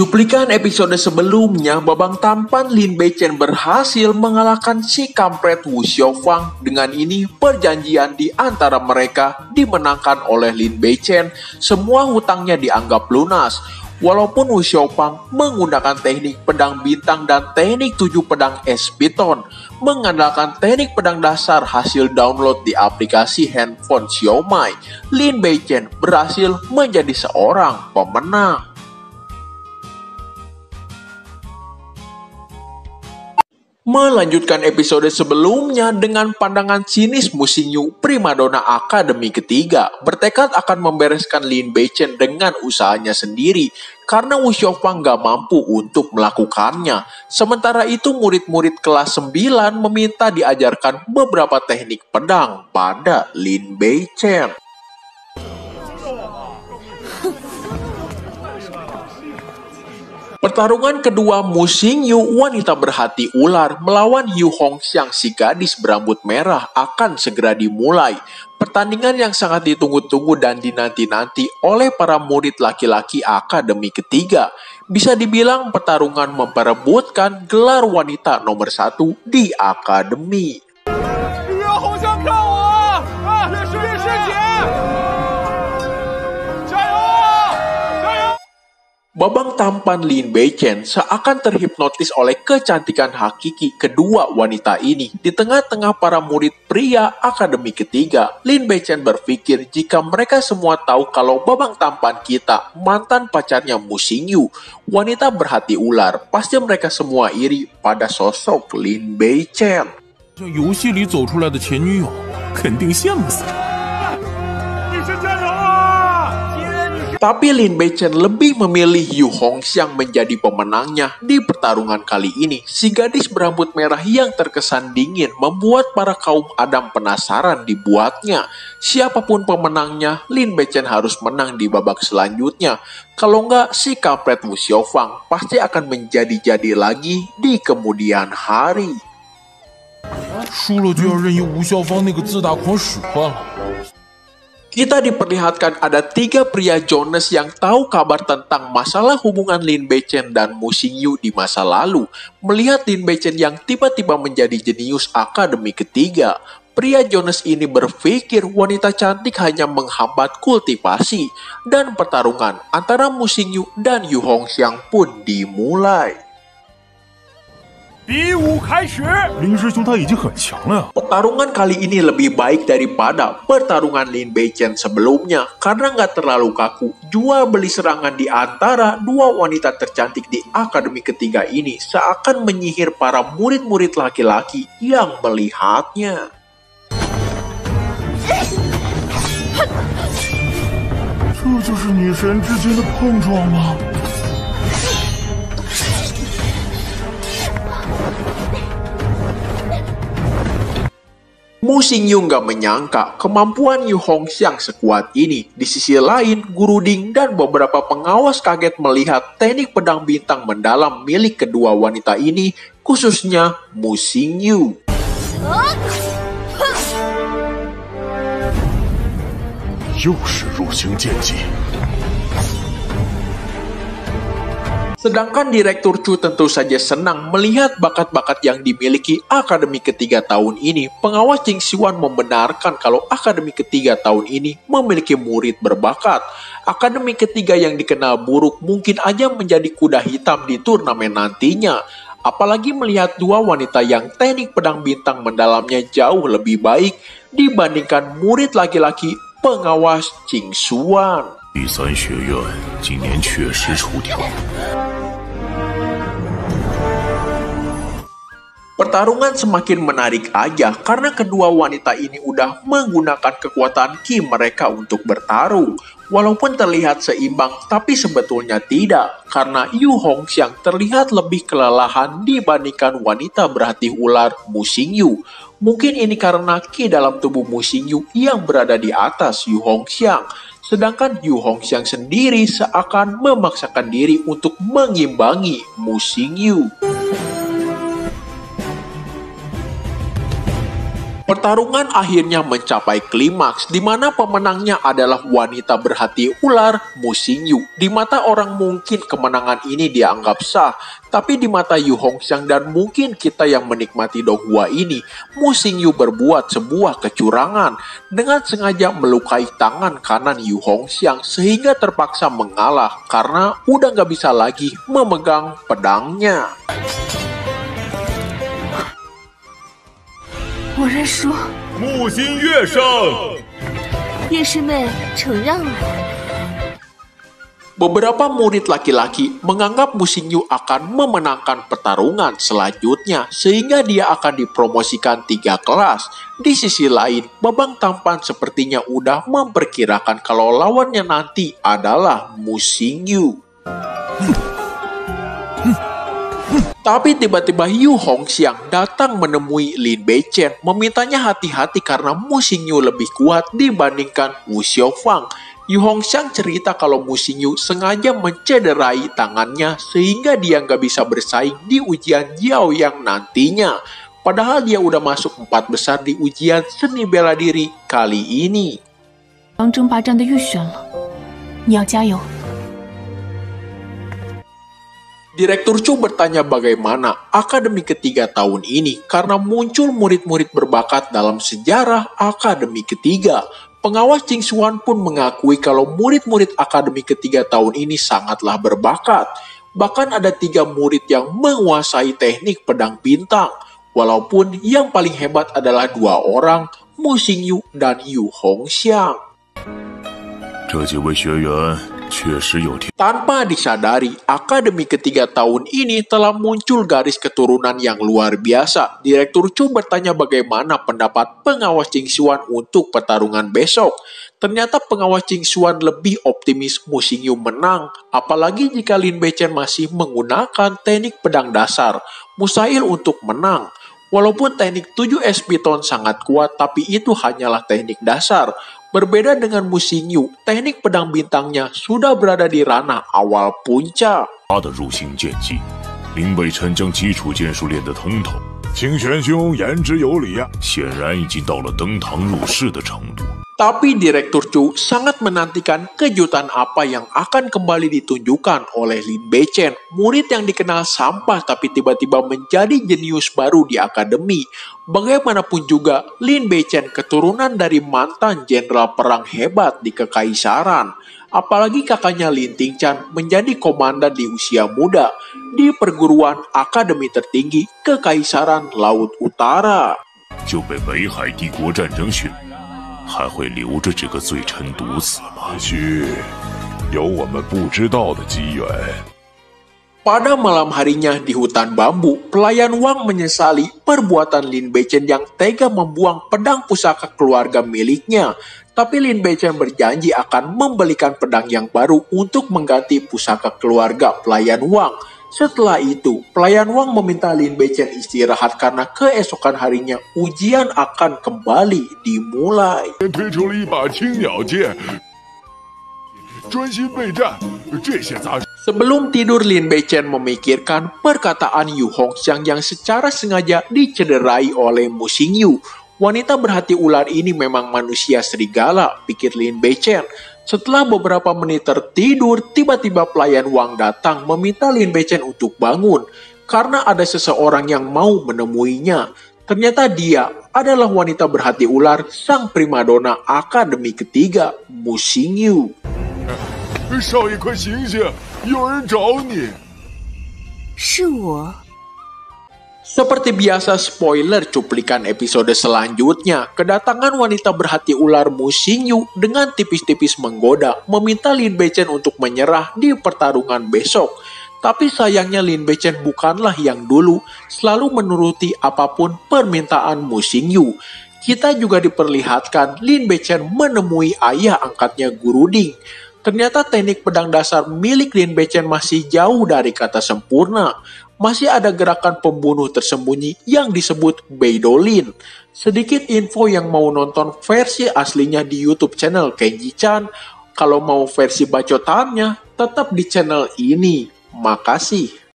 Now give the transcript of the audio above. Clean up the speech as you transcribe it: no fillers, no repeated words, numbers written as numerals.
Cuplikan episode sebelumnya, babang tampan Lin Beichen berhasil mengalahkan si kampret Wu Xiaofang. Dengan ini, perjanjian di antara mereka dimenangkan oleh Lin Beichen. Semua hutangnya dianggap lunas. Walaupun Wu Xiaofang menggunakan teknik pedang bintang dan teknik 7 pedang es piton, mengandalkan teknik pedang dasar hasil download di aplikasi handphone Xiaomi, Lin Beichen berhasil menjadi seorang pemenang. Melanjutkan episode sebelumnya dengan pandangan sinis Mu Xingyu, primadona akademi ketiga, bertekad akan membereskan Lin Beichen dengan usahanya sendiri karena Wu Xiaofang gak mampu untuk melakukannya. Sementara itu murid-murid kelas 9 meminta diajarkan beberapa teknik pedang pada Lin Beichen. Pertarungan kedua Mu Xingyu, wanita berhati ular, melawan Yu Hongxiang, si gadis berambut merah, akan segera dimulai. Pertandingan yang sangat ditunggu-tunggu dan dinanti-nanti oleh para murid laki-laki akademi ketiga. Bisa dibilang pertarungan memperebutkan gelar wanita nomor 1 di akademi. Babang tampan Lin Beichen seakan terhipnotis oleh kecantikan hakiki kedua wanita ini. Di tengah-tengah para murid pria akademi ketiga, Lin Beichen berpikir jika mereka semua tahu kalau babang tampan kita mantan pacarnya Mu Xingyu, wanita berhati ular, pasti mereka semua iri pada sosok Lin Beichen. 这游戏里走出来的前女友肯定羡慕死了。 Tapi Lin Beichen lebih memilih Yu Hongxiang menjadi pemenangnya di pertarungan kali ini. Si gadis berambut merah yang terkesan dingin membuat para kaum Adam penasaran dibuatnya. Siapapun pemenangnya, Lin Beichen harus menang di babak selanjutnya. Kalau enggak, si kampret Wu Xiaofang pasti akan menjadi-jadi lagi di kemudian hari. 输了就要任由吴孝芳那个自大狂使唤了。 Kita diperlihatkan ada 3 pria Jonas yang tahu kabar tentang masalah hubungan Lin Beichen dan Mu Xingyu di masa lalu. Melihat Lin Beichen yang tiba-tiba menjadi jenius akademi ketiga, pria Jonas ini berpikir wanita cantik hanya menghambat kultivasi, dan pertarungan antara Mu Xingyu dan Yu Hongxiang pun dimulai. 比武开始，林师兄他已经很强了呀。 Pertarungan kali ini lebih baik daripada pertarungan Lin Beichen sebelumnya karena nggak terlalu kaku. Jual beli serangan di antara dua wanita tercantik di akademi ketiga ini seakan menyihir para murid-murid laki-laki yang melihatnya. 这就是女神之间的碰撞吗？ Mu Xingyu nggak menyangka kemampuan Yu Hongxiang sekuat ini. Di sisi lain, Guru Ding dan beberapa pengawas kaget melihat teknik pedang bintang mendalam milik kedua wanita ini, khususnya Mu Xingyu. Sedangkan Direktur Chu tentu saja senang melihat bakat-bakat yang dimiliki akademi ketiga tahun ini. Pengawas Jing Xiwan membenarkan kalau akademi ketiga tahun ini memiliki murid berbakat. Akademi ketiga yang dikenal buruk mungkin aja menjadi kuda hitam di turnamen nantinya. Apalagi melihat dua wanita yang teknik pedang bintang mendalamnya jauh lebih baik dibandingkan murid laki-laki pengawas Jing Xiwan. 第三学院今年确实出挑。 Pertarungan semakin menarik aja karena kedua wanita ini udah menggunakan kekuatan ki mereka untuk bertarung. Walaupun terlihat seimbang, tapi sebetulnya tidak karena Yu Hongxiang terlihat lebih kelelahan dibandingkan wanita berhati ular Mu Xingyu. Mungkin ini karena ki dalam tubuh Mu Xingyu yang berada di atas Yu Hongxiang. Sedangkan Yu Hongxiang sendiri seakan memaksakan diri untuk mengimbangi Mu Xingyu. Pertarungan akhirnya mencapai klimaks di mana pemenangnya adalah wanita berhati ular Mu Xingyu. Di mata orang mungkin kemenangan ini dianggap sah, tapi di mata Yu Hongxiang dan mungkin kita yang menikmati donghua ini, Mu Xingyu berbuat sebuah kecurangan dengan sengaja melukai tangan kanan Yu Hongxiang sehingga terpaksa mengalah karena udah gak bisa lagi memegang pedangnya. 我认输，木心乐胜。乐师妹承让了。 Beberapa murid laki-laki menganggap Mu Xingyu akan memenangkan pertarungan selanjutnya sehingga dia akan dipromosikan 3 kelas. Di sisi lain, Babang Tampan sepertinya udah memperkirakan kalau lawannya nanti adalah Mu Xingyu. Tapi tiba-tiba Yu Hongxiang datang menemui Lin Beichen, memintanya hati-hati karena Mu Xingyu lebih kuat dibandingkan Wu Xiaofang. Yu Hongxiang cerita kalau Mu Xingyu sengaja mencederai tangannya sehingga dia nggak bisa bersaing di ujian Jiaoyang nantinya. Padahal dia udah masuk 4 besar di ujian seni bela diri kali ini. 当争霸战的预选了，你要加油。 Direktur Chu bertanya bagaimana akademi ketiga tahun ini karena muncul murid-murid berbakat dalam sejarah akademi ketiga. Pengawas Ching Xuan pun mengakui kalau murid-murid akademi ketiga tahun ini sangatlah berbakat. Bahkan ada 3 murid yang menguasai teknik pedang bintang. Walaupun yang paling hebat adalah 2 orang, Mu Xingyu dan Yu Hongxiang. 这几位学员 Tanpa disadari, akademi ketiga tahun ini telah muncul garis keturunan yang luar biasa. Direktur Chu bertanya bagaimana pendapat pengawas Ching Xuan untuk pertarungan besok. Ternyata pengawas Ching Xuan lebih optimis Mu Xingyu menang, apalagi jika Lin Beichen masih menggunakan teknik pedang dasar. Mustahil untuk menang. Walaupun teknik 7S Piton sangat kuat, tapi itu hanyalah teknik dasar. Berbeda dengan Mu Xingyu, teknik pedang bintangnya sudah berada di ranah awal puncak. 他的入星剑技，林北辰将基础剑术练得通透。清玄兄言之有理啊，显然已经到了登堂入室的程度。 Tapi Direktur Chu sangat menantikan kejutan apa yang akan kembali ditunjukkan oleh Lin Beichen, murid yang dikenal sampah tapi tiba-tiba menjadi jenius baru di akademi. Bagaimanapun juga, Lin Beichen keturunan dari mantan jenderal perang hebat di Kekaisaran. Apalagi kakaknya Lin Tingchan menjadi komandan di usia muda di perguruan akademi tertinggi Kekaisaran Laut Utara. 就被北海帝国战争训。 还会留着这个罪臣毒死吗？也许有我们不知道的机缘。 Pada malam harinya di hutan bambu, pelayan Wang menyesali perbuatan Lin Beichen yang tega membuang pedang pusaka keluarga miliknya. Tapi Lin Beichen berjanji akan membelikan pedang yang baru untuk mengganti pusaka keluarga pelayan Wang. Setelah itu, pelayan Wang meminta Lin Beichen istirahat karena keesokan harinya ujian akan kembali dimulai. 推出了一把青鸟剑，专心备战。这些杂。 Sebelum tidur, Lin Beichen memikirkan perkataan Yu Hongxiang yang secara sengaja dicederai oleh Mu Xingyu. Wanita berhati ular ini memang manusia serigala, pikir Lin Beichen. Setelah beberapa menit tertidur, tiba-tiba pelayan Wang datang meminta Lin Beichen untuk bangun karena ada seseorang yang mau menemuinya. Ternyata dia adalah wanita berhati ular, sang primadona akademi ketiga, Mu Xingyu. 少爷，快醒醒！有人找你。是我。 Seperti biasa, spoiler cuplikan episode selanjutnya. Kedatangan wanita berhati ular Mu Xingyu dengan tipis-tipis menggoda, meminta Lin Beichen untuk menyerah di pertarungan besok. Tapi sayangnya Lin Beichen bukanlah yang dulu selalu menuruti apapun permintaan Mu Xingyu. Kita juga diperlihatkan Lin Beichen menemui ayah angkatnya Guru Ding. Ternyata teknik pedang dasar milik Lin Beichen masih jauh dari kata sempurna. Masih ada gerakan pembunuh tersembunyi yang disebut Beidolin. Sedikit info yang mau nonton versi aslinya di YouTube channel Kenji Chan. Kalau mau versi bacotannya, tetap di channel ini. Makasih.